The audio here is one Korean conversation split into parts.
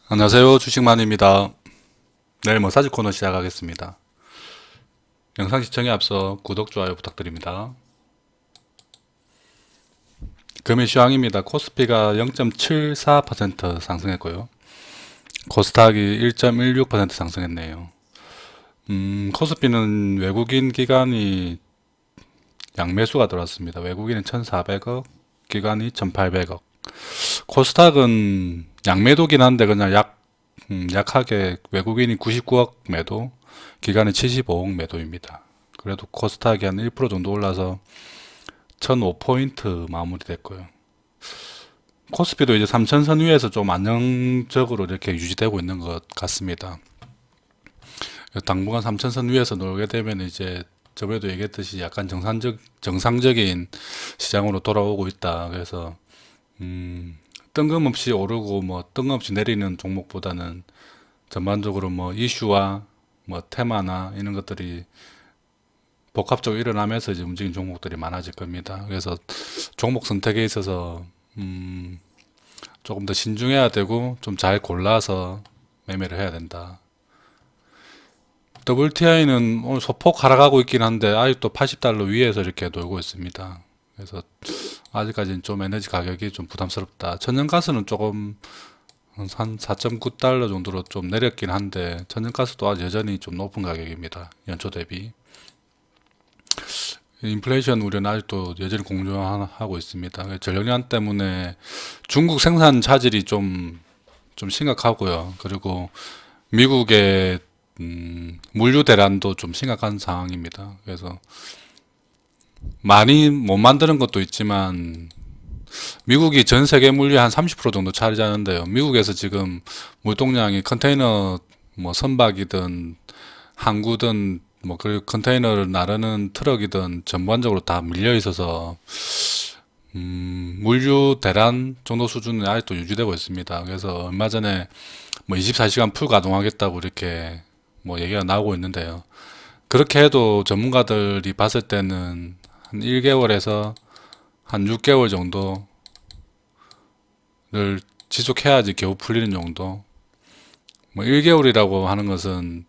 안녕하세요. 주식만입니다. 내일 머사지 코너 시작하겠습니다. 영상 시청에 앞서 구독, 좋아요 부탁드립니다. 금일 시황입니다. 코스피가 0.74% 상승했고요. 코스닥이 1.16% 상승했네요. 코스피는 외국인 기관이 양매수가 들어왔습니다. 외국인은 1,400억, 기관이 1,800억. 코스닥은 양매도긴 한데 그냥 약하게 외국인이 99억 매도, 기관이 75억 매도입니다. 그래도 코스닥이 한 1% 정도 올라서 1005포인트 마무리됐고요. 코스피도 이제 3000선 위에서 좀 안정적으로 이렇게 유지되고 있는 것 같습니다. 당분간 3000선 위에서 놀게 되면 이제 저번에도 얘기했듯이 약간 정상적인 시장으로 돌아오고 있다. 그래서 뜬금없이 오르고 뭐 뜬금없이 내리는 종목보다는 전반적으로 뭐 이슈와 뭐 테마나 이런 것들이 복합적으로 일어나면서 이제 움직이는 종목들이 많아질 겁니다. 그래서 종목 선택에 있어서 조금 더 신중해야 되고 좀 잘 골라서 매매를 해야 된다. WTI는 오늘 소폭 하락하고 있긴 한데 아직도 80달러 위에서 이렇게 돌고 있습니다. 그래서 아직까지는 좀 에너지 가격이 좀 부담스럽다. 천연가스는 조금 한 4.9달러 정도로 좀 내렸긴 한데 천연가스도 아직 여전히 좀 높은 가격입니다. 연초 대비. 인플레이션 우려는 아직도 여전히 공존하고 있습니다. 전력난 때문에 중국 생산 차질이 좀 심각하고요. 그리고 미국의 물류 대란도 좀 심각한 상황입니다. 그래서 많이 못 만드는 것도 있지만 미국이 전 세계 물류의 한 30% 정도 차지하는데요. 미국에서 지금 물동량이 컨테이너 뭐 선박이든 항구든 뭐 그 컨테이너를 나르는 트럭이든 전반적으로 다 밀려 있어서 물류 대란 정도 수준은 아직도 유지되고 있습니다. 그래서 얼마 전에 뭐 24시간 풀 가동하겠다고 이렇게 뭐 얘기가 나오고 있는데요. 그렇게 해도 전문가들이 봤을 때는 한 1개월에서 한 6개월 정도를 지속해야지 겨우 풀리는 정도. 뭐 1개월이라고 하는 것은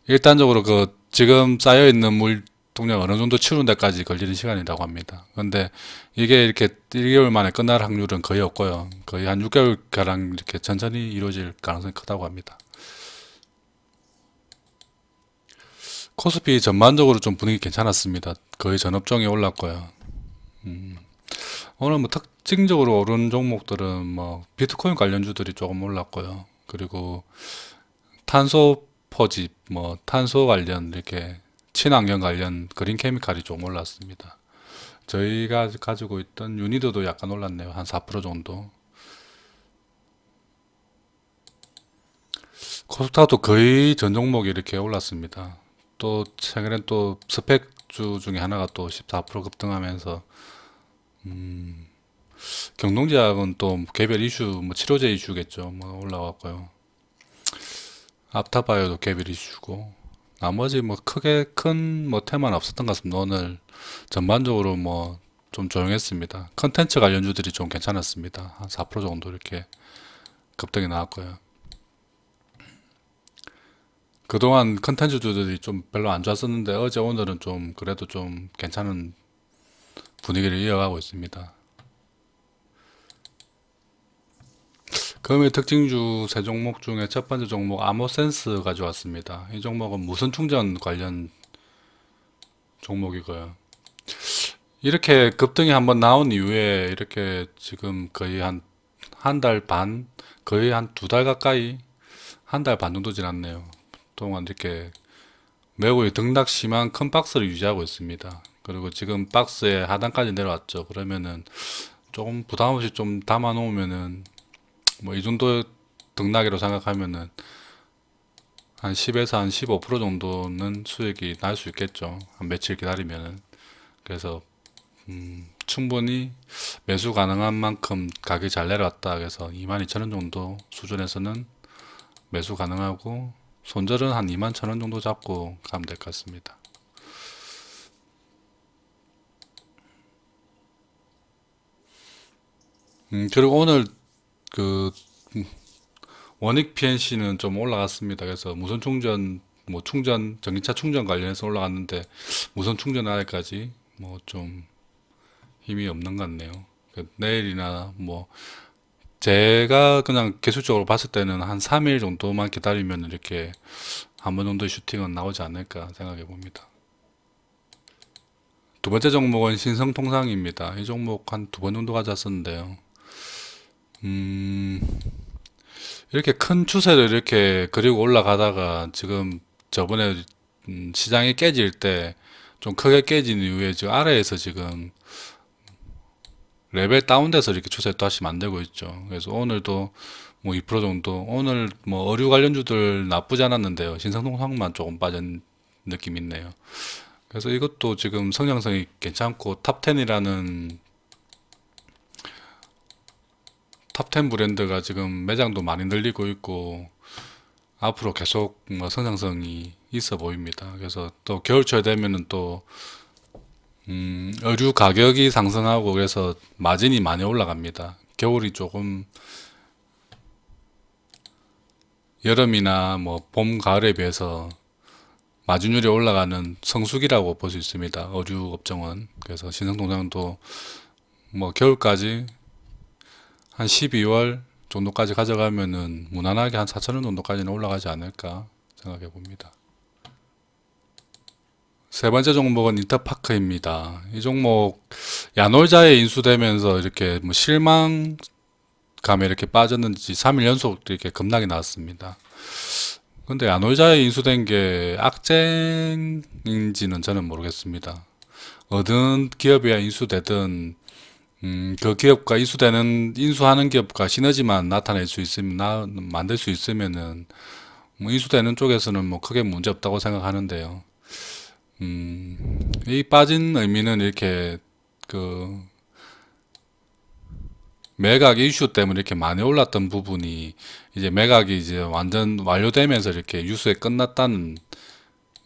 일단적으로 그 지금 쌓여 있는 물 동량 어느 정도 치우는 데까지 걸리는 시간이라고 합니다. 그런데 이게 이렇게 1개월 만에 끝날 확률은 거의 없고요. 거의 한 6개월 가량 이렇게 천천히 이루어질 가능성이 크다고 합니다. 코스피 전반적으로 좀 분위기 괜찮았습니다. 거의 전 업종이 올랐고요. 오늘 뭐 특징적으로 오른 종목들은 뭐 비트코인 관련주들이 조금 올랐고요. 그리고 탄소 포집, 뭐 탄소 관련 이렇게 친환경 관련 그린 케미칼이 좀 올랐습니다. 저희가 가지고 있던 유니드도 약간 올랐네요. 한 4% 정도. 코스닥도 거의 전 종목이 이렇게 올랐습니다. 또 최근엔 또 스펙주 중에 하나가 또 14% 급등하면서 경동제약은 또 개별 이슈, 뭐 치료제 이슈겠죠. 뭐 올라왔고요. 앞타바이오도 개별 이슈고 나머지 뭐 크게 큰 뭐 테마는 없었던 것 같습니다. 오늘 전반적으로 뭐 좀 조용했습니다. 컨텐츠 관련주들이 좀 괜찮았습니다. 한 4% 정도 이렇게 급등이 나왔고요. 그동안 컨텐츠주들이 좀 별로 안 좋았었는데 어제 오늘은 좀 그래도 좀 괜찮은 분위기를 이어가고 있습니다. 금일 특징주 세 종목 중에 첫 번째 종목 아모센스 가져왔습니다. 이 종목은 무선 충전 관련 종목이고요. 이렇게 급등이 한번 나온 이후에 이렇게 지금 거의 한 달 반, 거의 한 두 달 가까이, 한 달 반 정도 지났네요. 동안 이렇게 매우 등락 심한 큰 박스를 유지하고 있습니다. 그리고 지금 박스의 하단까지 내려왔죠. 그러면은 조금 부담 없이 좀 담아 놓으면은 뭐 이 정도 등락이라고 생각하면은 한 10에서 한 15% 정도는 수익이 날 수 있겠죠. 한 며칠 기다리면은. 그래서 충분히 매수 가능한 만큼 가격이 잘 내려왔다. 그래서 22,000원 정도 수준에서는 매수 가능하고 손절은 한 21,000원 정도 잡고 가면 될 것 같습니다. 그리고 오늘 그 원익 PNC는 좀 올라갔습니다. 그래서 무선 충전, 뭐 충전, 전기차 충전 관련해서 올라갔는데 무선 충전 아직까지 뭐 좀 힘이 없는 것 같네요. 내일이나 뭐 제가 그냥 개수적으로 봤을 때는 한 3일 정도만 기다리면 이렇게 한 번 정도의 슈팅은 나오지 않을까 생각해 봅니다. 두 번째 종목은 신성통상입니다. 이 종목 한 두 번 정도 가졌었는데요. 음, 이렇게 큰 추세를 이렇게 그리고 올라가다가 지금 저번에 시장이 깨질 때 좀 크게 깨진 이후에 지금 아래에서 지금 레벨 다운돼서 이렇게 추세 다시 만들고 있죠. 그래서 오늘도 뭐 2% 정도, 오늘 뭐 어류 관련주들 나쁘지 않았는데요. 신성통상만 조금 빠진 느낌이 있네요. 그래서 이것도 지금 성장성이 괜찮고 탑10이라는 탑10 브랜드가 지금 매장도 많이 늘리고 있고 앞으로 계속 뭐 성장성이 있어 보입니다. 그래서 또 겨울철 되면은 또 의류 가격이 상승하고 그래서 마진이 많이 올라갑니다. 겨울이 조금 여름이나 뭐 봄, 가을에 비해서 마진율이 올라가는 성수기라고 볼 수 있습니다. 의류 업종은. 그래서 신성통장도 뭐 겨울까지 한 12월 정도까지 가져가면은 무난하게 한 4천원 정도까지는 올라가지 않을까 생각해 봅니다. 세 번째 종목은 인터파크입니다. 이 종목 야놀자에 인수되면서 이렇게 뭐 실망감에 이렇게 빠졌는지 3일 연속 이렇게 급락이 나왔습니다. 근데 야놀자에 인수된 게 악재인지는 저는 모르겠습니다. 어떤 기업이야 인수되든 그 기업과 인수하는 기업과 시너지만 나타낼 수 있으면 만들 수 있으면은 뭐 인수되는 쪽에서는 뭐 크게 문제 없다고 생각하는데요. 이 빠진 의미는 이렇게 그 매각 이슈 때문에 이렇게 많이 올랐던 부분이 이제 매각이 이제 완전 완료되면서 이렇게 유수에 끝났다는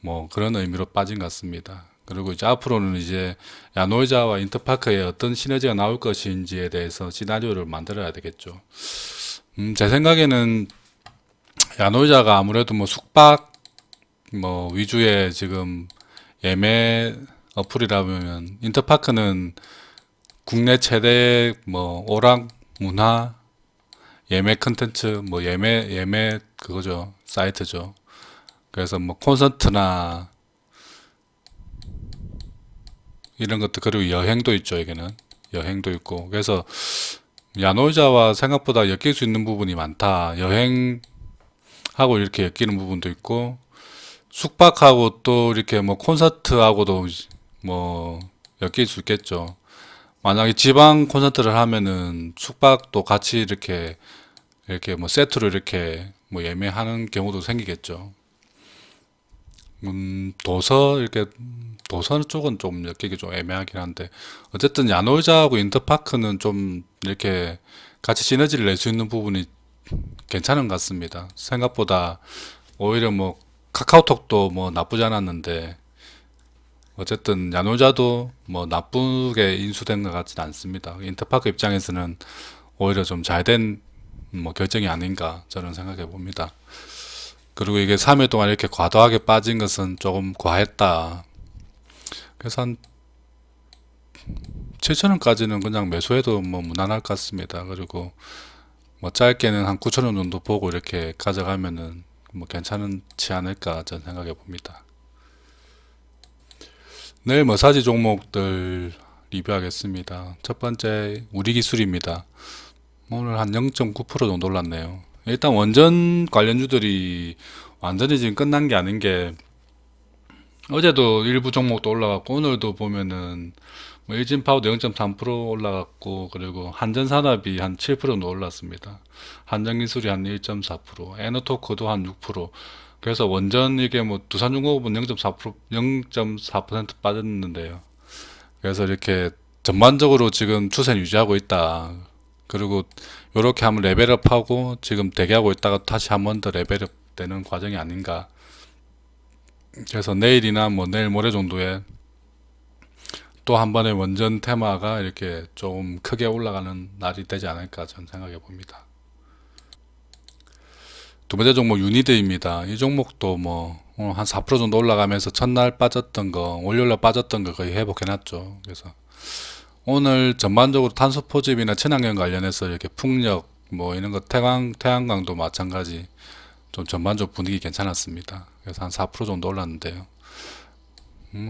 뭐 그런 의미로 빠진 것 같습니다. 그리고 이제 앞으로는 이제 야놀자와 인터파크에 어떤 시너지가 나올 것인지에 대해서 시나리오를 만들어야 되겠죠. 제 생각에는 야놀자가 아무래도 뭐 숙박 뭐 위주의 지금 예매 어플이라면 인터파크는 국내 최대 뭐 오락 문화 예매 컨텐츠 뭐 예매 그거죠. 사이트죠. 그래서 뭐 콘서트나 이런 것들 그리고 여행도 있죠. 여기는 여행도 있고 그래서 야놀자와 생각보다 엮일 수 있는 부분이 많다. 여행하고 이렇게 엮이는 부분도 있고 숙박하고 또 이렇게 뭐 콘서트하고도 뭐 엮일 수 있겠죠. 만약에 지방 콘서트를 하면은 숙박도 같이 이렇게 뭐 세트로 이렇게 뭐 예매하는 경우도 생기겠죠. 이렇게 도서 쪽은 좀 엮이기 좀 애매하긴 한데 어쨌든 야놀자하고 인터파크는 좀 이렇게 같이 시너지를 낼 수 있는 부분이 괜찮은 것 같습니다. 생각보다 오히려 뭐 카카오톡도 뭐 나쁘지 않았는데 어쨌든 야놀자도 뭐 나쁘게 인수된 것 같지는 않습니다. 인터파크 입장에서는 오히려 좀 잘 된 뭐 결정이 아닌가 저는 생각해 봅니다. 그리고 이게 3일 동안 이렇게 과도하게 빠진 것은 조금 과했다. 그래서 한 7천원까지는 그냥 매수해도 뭐 무난할 것 같습니다. 그리고 뭐 짧게는 한 9천원 정도 보고 이렇게 가져가면은 뭐 괜찮지 않을까 저는 생각해 봅니다. 내일 머사지 종목들 리뷰하겠습니다. 첫 번째 우리기술입니다. 오늘 한 0.9% 정도 올랐네요. 일단 원전 관련주들이 완전히 지금 끝난 게 아닌 게 어제도 일부 종목도 올라갔고 오늘도 보면은 뭐 일진파워도 0.3% 올라갔고 그리고 한전산업이 한 7% 정도 올랐습니다. 한전기술이 한 1.4%, 에너토크도 한 6%. 그래서 원전 이게 뭐 두산중공업은 0.4% 0.4% 빠졌는데요. 그래서 이렇게 전반적으로 지금 추세는 유지하고 있다. 그리고 이렇게 하면 레벨업하고 지금 대기하고 있다가 다시 한 번 더 레벨업 되는 과정이 아닌가. 그래서 내일이나 뭐 내일 모레 정도에 또 한 번의 원전 테마가 이렇게 좀 크게 올라가는 날이 되지 않을까 저는 생각해 봅니다. 두 번째 종목 유니드입니다. 이 종목도 뭐 오늘 한 4% 정도 올라가면서 첫날 빠졌던 거, 월요일날 빠졌던 거 거의 회복해놨죠. 그래서 오늘 전반적으로 탄소 포집이나 친환경 관련해서 이렇게 풍력 뭐 이런 거 태양광도 마찬가지 좀 전반적 분위기 괜찮았습니다. 그래서 한 4% 정도 올랐는데요.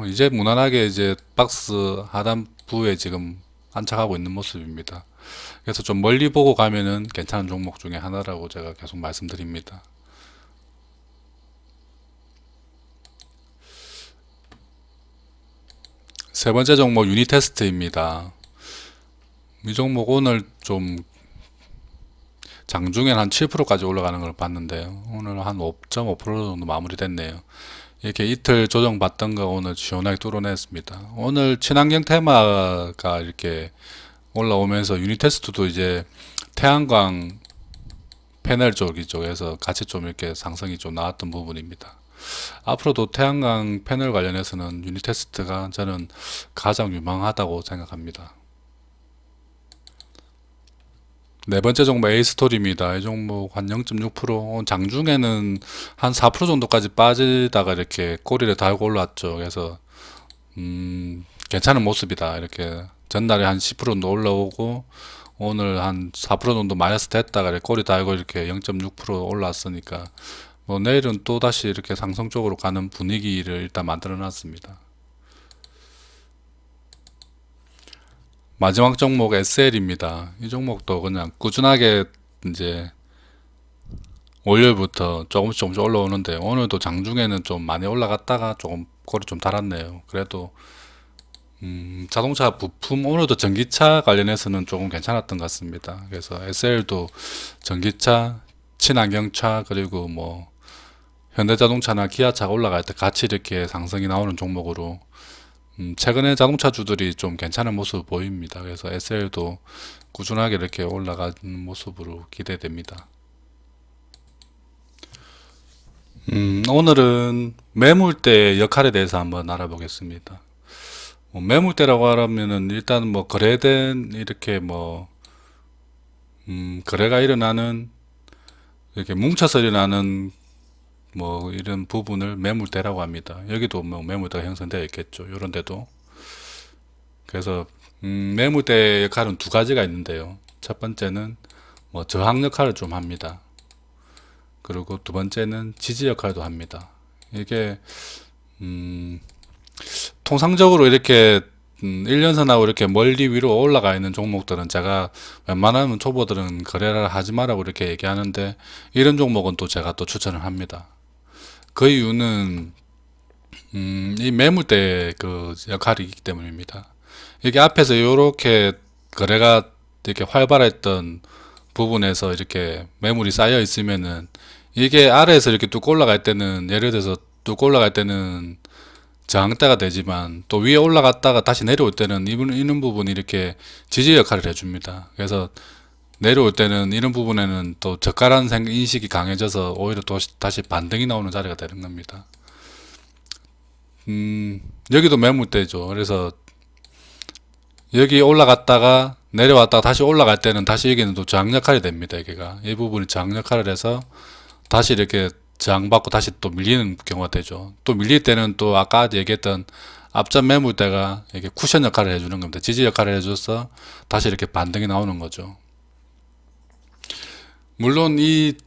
이제 무난하게 이제 박스 하단부에 지금 안착하고 있는 모습입니다. 그래서 좀 멀리 보고 가면은 괜찮은 종목 중에 하나라고 제가 계속 말씀드립니다. 세 번째 종목 유니테스트입니다. 이 종목 오늘 좀 장중에 한 7%까지 올라가는 걸 봤는데요. 오늘 한 5.5% 정도 마무리됐네요. 이렇게 이틀 조정받던 거 오늘 시원하게 뚫어냈습니다. 오늘 친환경 테마가 이렇게 올라오면서 유니테스트도 이제 태양광 패널 쪽에서 같이 좀 이렇게 상승이 좀 나왔던 부분입니다. 앞으로도 태양광 패널 관련해서는 유니테스트가 저는 가장 유망하다고 생각합니다. 네 번째 종목 A스토리입니다. 이 종목 한 0.6%, 장중에는 한 4% 정도까지 빠지다가 이렇게 꼬리를 달고 올랐죠. 그래서 괜찮은 모습이다. 이렇게 전날에 한 10% 정도 올라오고 오늘 한 4% 정도 마이너스 됐다가 이렇게 꼬리 달고 이렇게 0.6% 올랐으니까 뭐 내일은 또 다시 이렇게 상승 쪽으로 가는 분위기를 일단 만들어 놨습니다. 마지막 종목 SL입니다. 이 종목도 그냥 꾸준하게 이제 월요일부터 조금씩 올라오는데 오늘도 장중에는 좀 많이 올라갔다가 조금 꼬리 좀 달았네요. 그래도 자동차 부품 오늘도 전기차 관련해서는 조금 괜찮았던 것 같습니다. 그래서 SL도 전기차, 친환경차 그리고 뭐 현대자동차나 기아차가 올라갈 때 같이 이렇게 상승이 나오는 종목으로 최근에 자동차주들이 좀 괜찮은 모습을 보입니다. 그래서 SL도 꾸준하게 이렇게 올라가는 모습으로 기대됩니다. 오늘은 매물대 역할에 대해서 한번 알아보겠습니다. 매물대라고 하면은 일단 뭐 거래된 이렇게 뭐 거래가 일어나는 이렇게 뭉쳐서 일어나는 뭐 이런 부분을 매물대라고 합니다. 여기도 뭐 매물대가 형성되어 있겠죠. 이런 데도. 그래서 매물대 역할은 두 가지가 있는데요. 첫 번째는 뭐 저항 역할을 좀 합니다. 그리고 두 번째는 지지 역할도 합니다. 이게 통상적으로 이렇게 1년선하고 이렇게 멀리 위로 올라가 있는 종목들은 제가 웬만하면 초보들은 거래를 하지 말라고 이렇게 얘기하는데 이런 종목은 또 제가 또 추천을 합니다. 그 이유는 이 매물대 그 역할이기 때문입니다. 여기 앞에서 이렇게 거래가 이렇게 활발했던 부분에서 이렇게 매물이 쌓여 있으면은 이게 아래에서 이렇게 뚝 올라갈 때는 예를 들어서 뚝 올라갈 때는 저항대가 되지만 또 위에 올라갔다가 다시 내려올 때는 이런 부분이 이렇게 지지 역할을 해줍니다. 그래서 내려올 때는 이런 부분에는 또 저가라는 인식이 강해져서 오히려 또 다시 반등이 나오는 자리가 되는 겁니다. 여기도 매물대죠. 그래서 여기 올라갔다가 내려왔다가 다시 올라갈 때는 다시 여기는 또 저항 역할이 됩니다. 여기가 이 부분이 저항 역할을 해서 다시 이렇게 저항받고 다시 또 밀리는 경우가 되죠. 또 밀릴 때는 또 아까 얘기했던 앞전 매물대가 이렇게 쿠션 역할을 해주는 겁니다. 지지 역할을 해줘서 다시 이렇게 반등이 나오는 거죠. 물론 이게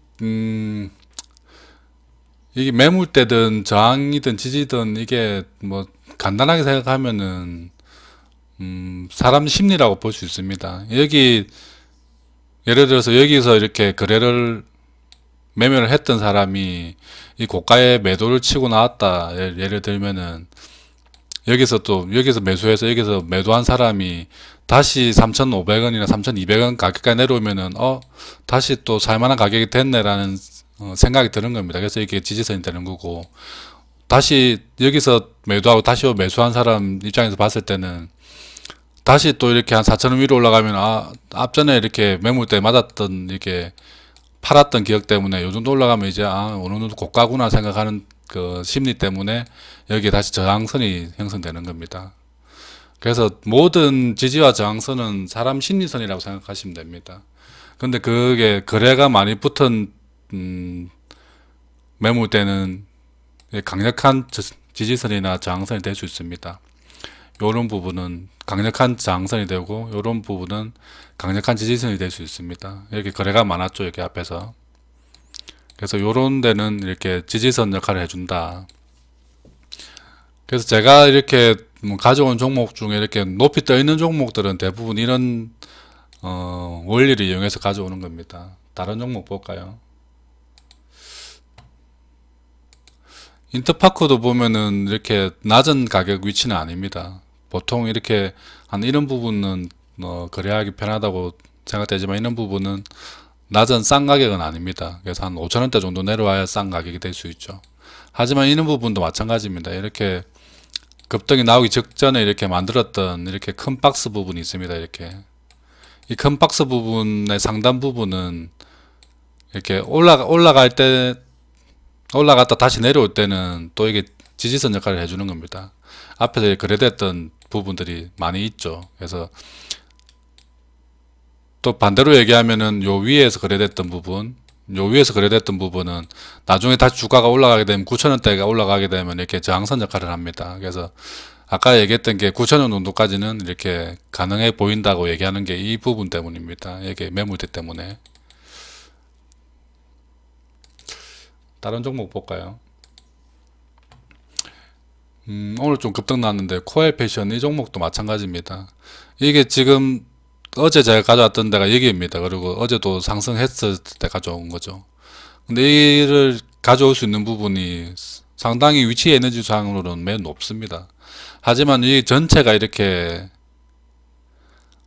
매물대든 저항이든 지지든 이게 뭐 간단하게 생각하면은 사람 심리라고 볼 수 있습니다. 여기 예를 들어서 여기서 이렇게 거래를 매매를 했던 사람이 이 고가에 매도를 치고 나왔다. 예를 들면은 여기서 매수해서 여기서 매도한 사람이 다시 3,500원이나 3,200원 가격까지 내려오면은 다시 또 살만한 가격이 됐네라는 생각이 드는 겁니다. 그래서 이게 지지선이 되는 거고 다시 여기서 매도하고 다시 매수한 사람 입장에서 봤을 때는 다시 또 이렇게 한 4,000원 위로 올라가면 앞전에 이렇게 매물대 맞았던 이렇게 팔았던 기억 때문에 요 정도 올라가면 이제 어느 정도 고가구나 생각하는 그 심리 때문에 여기에 다시 저항선이 형성되는 겁니다. 그래서 모든 지지와 저항선은 사람 심리선이라고 생각하시면 됩니다. 근데 그게 거래가 많이 붙은 매물대는 강력한 지지선이나 저항선이 될 수 있습니다. 요런 부분은 강력한 저항선이 되고 요런 부분은 강력한 지지선이 될 수 있습니다. 이렇게 거래가 많았죠, 여기 앞에서. 그래서 요런 데는 이렇게 지지선 역할을 해준다. 그래서 제가 이렇게 가져온 종목 중에 이렇게 높이 떠 있는 종목들은 대부분 이런 원리를 이용해서 가져오는 겁니다. 다른 종목 볼까요? 인터파크도 보면은 이렇게 낮은 가격 위치는 아닙니다. 보통 이렇게 한 이런 부분은 거래하기 편하다고 생각되지만 이런 부분은 낮은 싼 가격은 아닙니다. 그래서 한 5천원대 정도 내려와야 싼 가격이 될 수 있죠. 하지만 이런 부분도 마찬가지입니다. 이렇게 급등이 나오기 직전에 이렇게 만들었던 이렇게 큰 박스 부분이 있습니다. 이렇게 이 큰 박스 부분의 상단 부분은 이렇게 올라갈 때 올라갔다 다시 내려올 때는 또 이게 지지선 역할을 해주는 겁니다. 앞에서 거래됐던 부분들이 많이 있죠. 그래서 또 반대로 얘기하면은 요 위에서 거래됐던 부분, 요 위에서 거래됐던 부분은 나중에 다시 주가가 올라가게 되면 9,000원대가 올라가게 되면 이렇게 저항선 역할을 합니다. 그래서 아까 얘기했던 게 9,000원 정도까지는 이렇게 가능해 보인다고 얘기하는 게 이 부분 때문입니다. 이게 매물대 때문에. 다른 종목 볼까요? 오늘 좀 급등 났는데 코엘 패션 이 종목도 마찬가지입니다. 이게 지금 어제 제가 가져왔던 데가 여기입니다. 그리고 어제도 상승했을 때 가져온 거죠. 근데 이를 가져올 수 있는 부분이 상당히 위치 에너지상으로는 매우 높습니다. 하지만 이 전체가 이렇게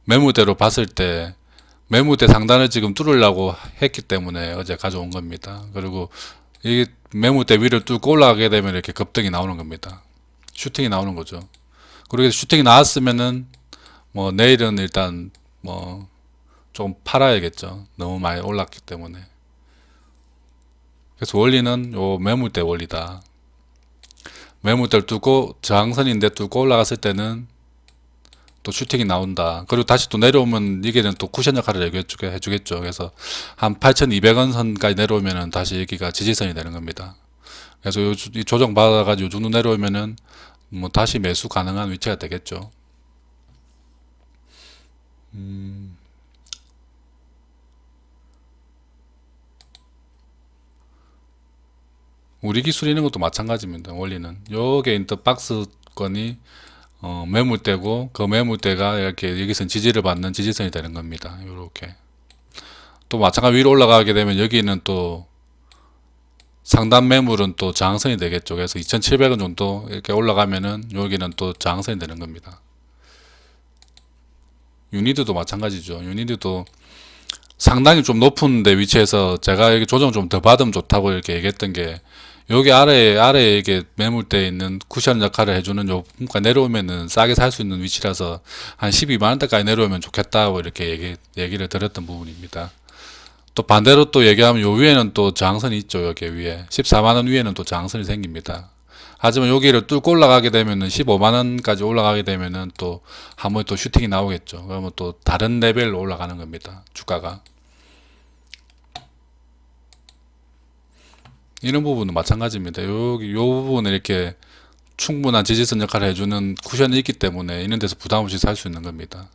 매물대로 봤을 때 매물대 상단을 지금 뚫으려고 했기 때문에 어제 가져온 겁니다. 그리고 이 매물대 위를 뚫고 올라가게 되면 이렇게 급등이 나오는 겁니다. 슈팅이 나오는 거죠. 그리고 슈팅이 나왔으면은 뭐 내일은 일단 뭐 좀 팔아야겠죠. 너무 많이 올랐기 때문에. 그래서 원리는 요 매물대 원리다. 매물대를 뚫고 저항선인데 뚫고 올라갔을 때는 또 슈팅이 나온다. 그리고 다시 또 내려오면 이게는 또 쿠션 역할을 해주겠죠. 그래서 한 8,200원 선까지 내려오면은 다시 여기가 지지선이 되는 겁니다. 그래서 이 조정 받아가지고 요 정도 내려오면은 뭐 다시 매수 가능한 위치가 되겠죠. 우리 기술이 있는 것도 마찬가지입니다. 원리는 요게 인터박스권이 매물대고 그 매물대가 이렇게 여기선 지지를 받는 지지선이 되는 겁니다. 요렇게 또 마찬가지 위로 올라가게 되면 여기는 또 상단 매물은 또 저항선이 되겠죠. 그래서 2,700원 정도 이렇게 올라가면은 여기는 또 저항선이 되는 겁니다. 유니드도 마찬가지죠. 유니드도 상당히 좀 높은 데 위치해서 제가 이렇게 조정 좀 더 받으면 좋다고 이렇게 얘기했던 게 여기 아래에 이게 매물대에 있는 쿠션 역할을 해주는 요 그러니까 내려오면은 싸게 살 수 있는 위치라서 한 12만원대까지 내려오면 좋겠다고 이렇게 얘기를 드렸던 부분입니다. 또 반대로 또 얘기하면 요 위에는 또 저항선이 있죠. 여기 위에 14만원 위에는 또 저항선이 생깁니다. 하지만 여기를 뚫고 올라가게 되면은 15만원까지 올라가게 되면은 또 한 번 또 슈팅이 나오겠죠. 그러면 또 다른 레벨로 올라가는 겁니다. 주가가. 이런 부분은 마찬가지입니다. 여기 요 부분은 이렇게 충분한 지지선 역할을 해주는 쿠션이 있기 때문에 이런 데서 부담 없이 살 수 있는 겁니다.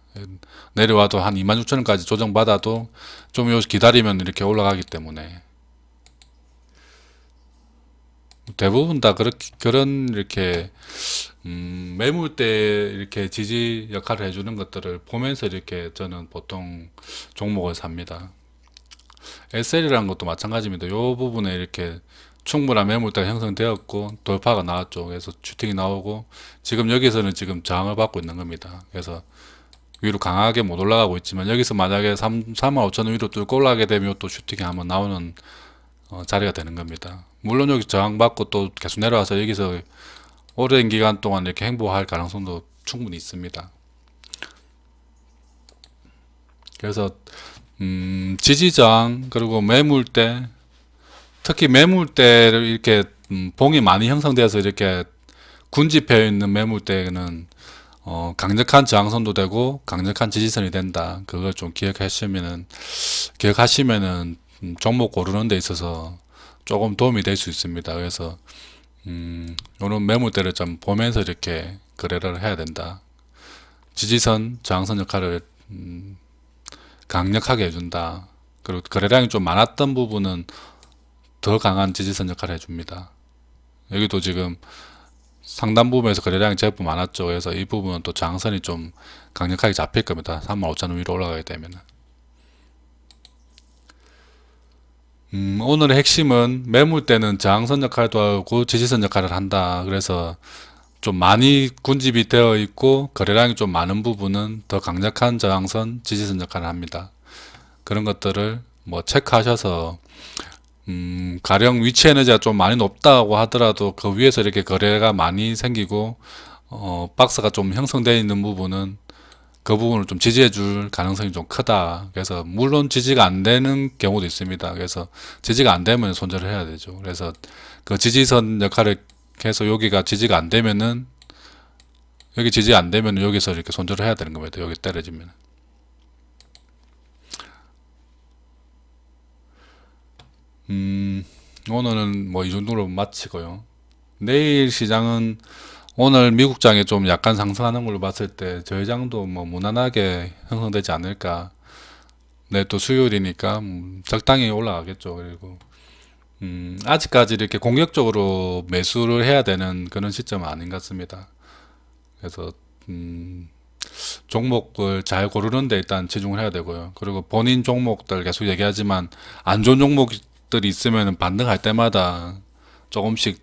내려와도 한 26,000원까지 조정받아도 좀 기다리면 이렇게 올라가기 때문에 대부분 다 그런 이렇게 매물대 이렇게 지지 역할을 해주는 것들을 보면서 이렇게 저는 보통 종목을 삽니다. SL이라는 것도 마찬가지입니다. 이 부분에 이렇게 충분한 매물대가 형성되었고 돌파가 나왔죠. 그래서 슈팅이 나오고 지금 여기서는 지금 저항을 받고 있는 겁니다. 그래서 위로 강하게 못 올라가고 있지만 여기서 만약에 35,000원 위로 뚫고 올라가게 되면 또 슈팅이 한번 나오는 자리가 되는 겁니다. 물론 여기 저항받고 또 계속 내려와서 여기서 오랜 기간 동안 이렇게 행보할 가능성도 충분히 있습니다. 그래서 지지저항 그리고 매물대 특히 매물대를 이렇게 봉이 많이 형성되어서 이렇게 군집해 있는 매물대는 강력한 저항선도 되고 강력한 지지선이 된다. 그걸 좀 기억하시면은 종목 고르는 데 있어서 조금 도움이 될 수 있습니다. 그래서 이런 매물대를 좀 보면서 이렇게 거래를 해야 된다. 지지선, 저항선 역할을 강력하게 해준다. 그리고 거래량이 좀 많았던 부분은 더 강한 지지선 역할을 해줍니다. 여기도 지금 상단 부분에서 거래량이 제법 많았죠. 그래서 이 부분은 또 저항선이 좀 강력하게 잡힐 겁니다. 35,000원 위로 올라가게 되면은. 오늘의 핵심은 매물대는 저항선 역할도 하고 지지선 역할을 한다. 그래서 좀 많이 군집이 되어 있고 거래량이 좀 많은 부분은 더 강력한 저항선, 지지선 역할을 합니다. 그런 것들을 뭐 체크하셔서 가령 위치 에너지가 좀 많이 높다고 하더라도 그 위에서 이렇게 거래가 많이 생기고 박스가 좀 형성되어 있는 부분은 그 부분을 좀 지지해 줄 가능성이 좀 크다. 그래서 물론 지지가 안 되는 경우도 있습니다. 그래서 지지가 안 되면 손절을 해야 되죠. 그래서 그 지지선 역할을 해서 여기가 지지가 안 되면은 여기 지지가 안 되면 여기서 이렇게 손절을 해야 되는 겁니다. 여기 떨어지면. 오늘은 뭐 이 정도로 마치고요. 내일 시장은 오늘 미국장이 좀 약간 상승하는 걸로 봤을 때 저희장도 뭐 무난하게 형성되지 않을까. 네, 또 수요일이니까 적당히 올라가겠죠. 그리고 아직까지 이렇게 공격적으로 매수를 해야 되는 그런 시점은 아닌 것 같습니다. 그래서 종목을 잘 고르는 데 일단 집중을 해야 되고요. 그리고 본인 종목들 계속 얘기하지만 안 좋은 종목들이 있으면 반등할 때마다 조금씩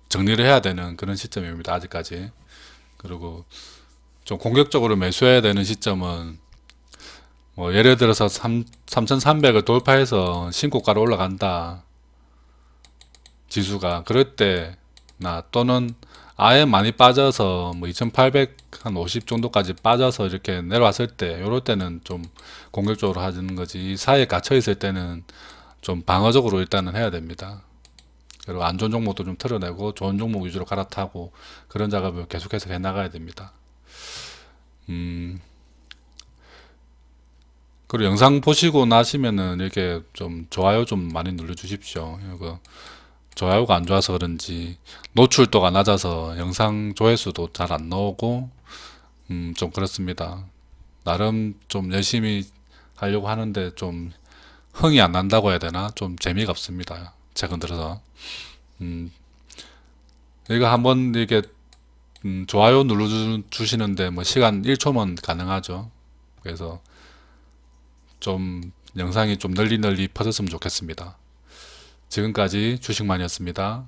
정리를 해야 되는 그런 시점입니다. 아직까지. 그리고 좀 공격적으로 매수해야 되는 시점은 뭐 예를 들어서 3300을 돌파해서 신고가로 올라간다. 지수가 그럴 때나 또는 아예 많이 빠져서 뭐 2800 한 50 정도까지 빠져서 이렇게 내려왔을 때 요럴 때는 좀 공격적으로 하는 거지. 이 사이에 갇혀 있을 때는 좀 방어적으로 일단은 해야 됩니다. 그리고 안 좋은 종목도 좀 털어내고 좋은 종목 위주로 갈아타고 그런 작업을 계속해서 해 나가야 됩니다. 그리고 영상 보시고 나시면은 이렇게 좀 좋아요 좀 많이 눌러 주십시오. 이거 좋아요가 안 좋아서 그런지 노출도가 낮아서 영상 조회수도 잘 안 나오고 좀 그렇습니다. 나름 좀 열심히 하려고 하는데 좀 흥이 안 난다고 해야 되나? 좀 재미가 없습니다. 최근 들어서. 이거 한번 이렇게 좋아요 눌러주시는데 뭐 시간 1초면 가능하죠. 그래서 좀 영상이 좀 널리 널리 퍼졌으면 좋겠습니다. 지금까지 주식만이었습니다.